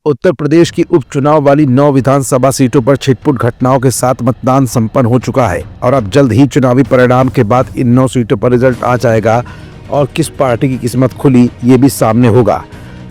उत्तर प्रदेश की उपचुनाव वाली 9 विधानसभा सीटों पर छिटपुट घटनाओं के साथ मतदान संपन्न हो चुका है और अब जल्द ही चुनावी परिणाम के बाद इन 9 सीटों पर रिजल्ट आ जाएगा और किस पार्टी की किस्मत खुली ये भी सामने होगा।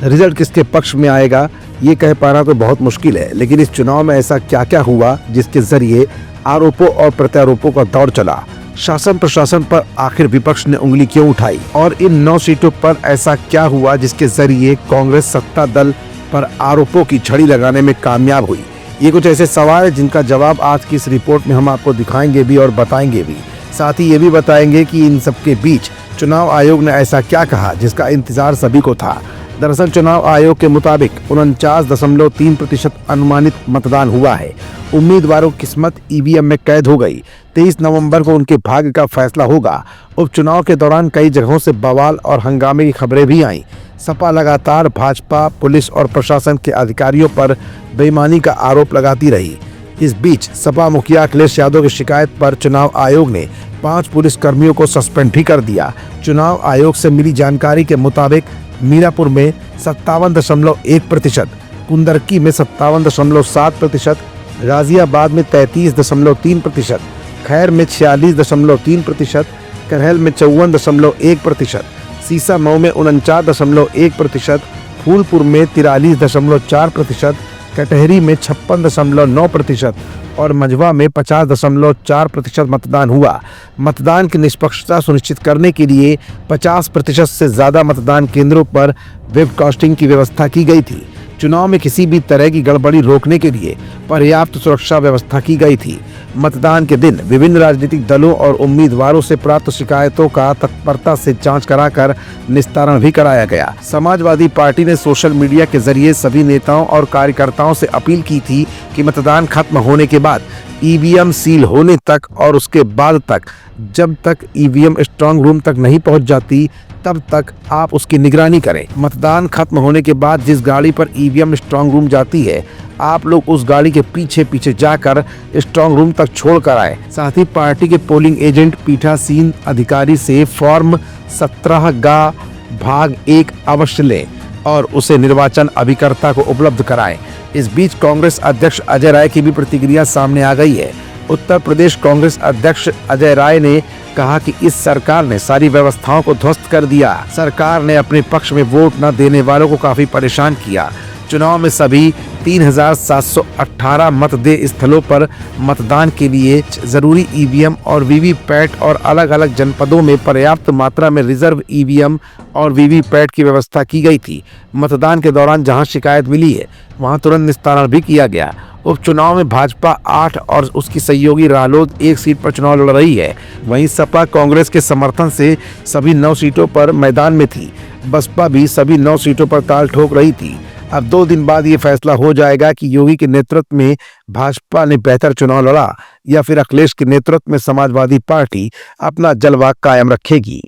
रिजल्ट किसके पक्ष में आएगा ये कह पाना तो बहुत मुश्किल है, लेकिन इस चुनाव में ऐसा क्या क्या हुआ जिसके जरिए आरोपों और प्रत्यारोपों का दौर चला। शासन प्रशासन पर आखिर विपक्ष ने उंगली क्यों उठाई और इन 9 सीटों पर ऐसा क्या हुआ जिसके जरिए कांग्रेस सत्ता दल पर आरोपों की छड़ी लगाने में कामयाब हुई। ये कुछ ऐसे सवाल हैं जिनका जवाब आज की इस रिपोर्ट में हम आपको दिखाएंगे भी और बताएंगे भी। साथ ही ये भी बताएंगे कि इन सब के बीच चुनाव आयोग ने ऐसा क्या कहा जिसका इंतजार सभी को था। दरअसल चुनाव आयोग के मुताबिक 49.3% अनुमानित मतदान हुआ है। उम्मीदवारों की किस्मत ईवीएम में कैद हो गई। 23 नवंबर को उनके भाग्य का फैसला होगा। उपचुनाव के दौरान कई जगहों से बवाल और हंगामे की खबरें भी आईं। सपा लगातार भाजपा, पुलिस और प्रशासन के अधिकारियों पर बेईमानी का आरोप लगाती रही। इस बीच सपा मुखिया अखिलेश यादव की शिकायत पर चुनाव आयोग ने 5 पुलिस कर्मियों को सस्पेंड भी कर दिया। चुनाव आयोग से मिली जानकारी के मुताबिक मीरापुर में 57.1%, कुंदरकी में 57.7%, गाजियाबाद में 33.3%, खैर में 46.3%, करहल में 54.1%, सीसामऊ में 49.1%, फूलपुर में 43.4%, कटहरी में 56.9% और मझवा में 50.4% मतदान हुआ। मतदान की निष्पक्षता सुनिश्चित करने के लिए 50% से ज़्यादा मतदान केंद्रों पर वेबकास्टिंग की व्यवस्था की गई थी। चुनाव में किसी भी तरह की गड़बड़ी रोकने के लिए पर्याप्त सुरक्षा व्यवस्था की गई थी। मतदान के दिन विभिन्न राजनीतिक दलों और उम्मीदवारों से प्राप्त शिकायतों का तत्परता से जांच कराकर निस्तारण भी कराया गया। समाजवादी पार्टी ने सोशल मीडिया के जरिए सभी नेताओं और कार्यकर्ताओं से अपील की थी कि मतदान खत्म होने के बाद ईवीएम सील होने तक और उसके बाद तक, जब तक ईवीएम स्ट्रांग रूम तक नहीं पहुंच जाती तब तक आप उसकी निगरानी करें। मतदान खत्म होने के बाद जिस गाड़ी पर ईवीएम स्ट्रांग रूम जाती है, आप लोग उस गाड़ी के पीछे पीछे जाकर स्ट्रांग रूम तक छोड़ कर आए। साथ ही पार्टी के पोलिंग एजेंट पीठासीन अधिकारी से फॉर्म 17 गा भाग 1 अवश्य लें और उसे निर्वाचन अभिकर्ता को उपलब्ध कराएं। इस बीच कांग्रेस अध्यक्ष अजय राय की भी प्रतिक्रिया सामने आ गई है। उत्तर प्रदेश कांग्रेस अध्यक्ष अजय राय ने कहा कि इस सरकार ने सारी व्यवस्थाओं को ध्वस्त कर दिया। सरकार ने अपने पक्ष में वोट न देने वालों को काफी परेशान किया। चुनाव में सभी 3718 मतदेय स्थलों पर मतदान के लिए जरूरी ईवीएम और वीवीपैट और अलग अलग जनपदों में पर्याप्त मात्रा में रिजर्व ईवीएम और वीवीपैट की व्यवस्था की गई थी। मतदान के दौरान जहां शिकायत मिली है वहां तुरंत निस्तारण भी किया गया। उपचुनाव में भाजपा 8 और उसकी सहयोगी रालोद 1 सीट पर चुनाव लड़ रही है। वहीं सपा कांग्रेस के समर्थन से सभी 9 सीटों पर मैदान में थी। बसपा भी सभी 9 सीटों पर ताल ठोक रही थी। अब 2 दिन बाद ये फैसला हो जाएगा कि योगी के नेतृत्व में भाजपा ने बेहतर चुनाव लड़ा या फिर अखिलेश के नेतृत्व में समाजवादी पार्टी अपना जलवा कायम रखेगी।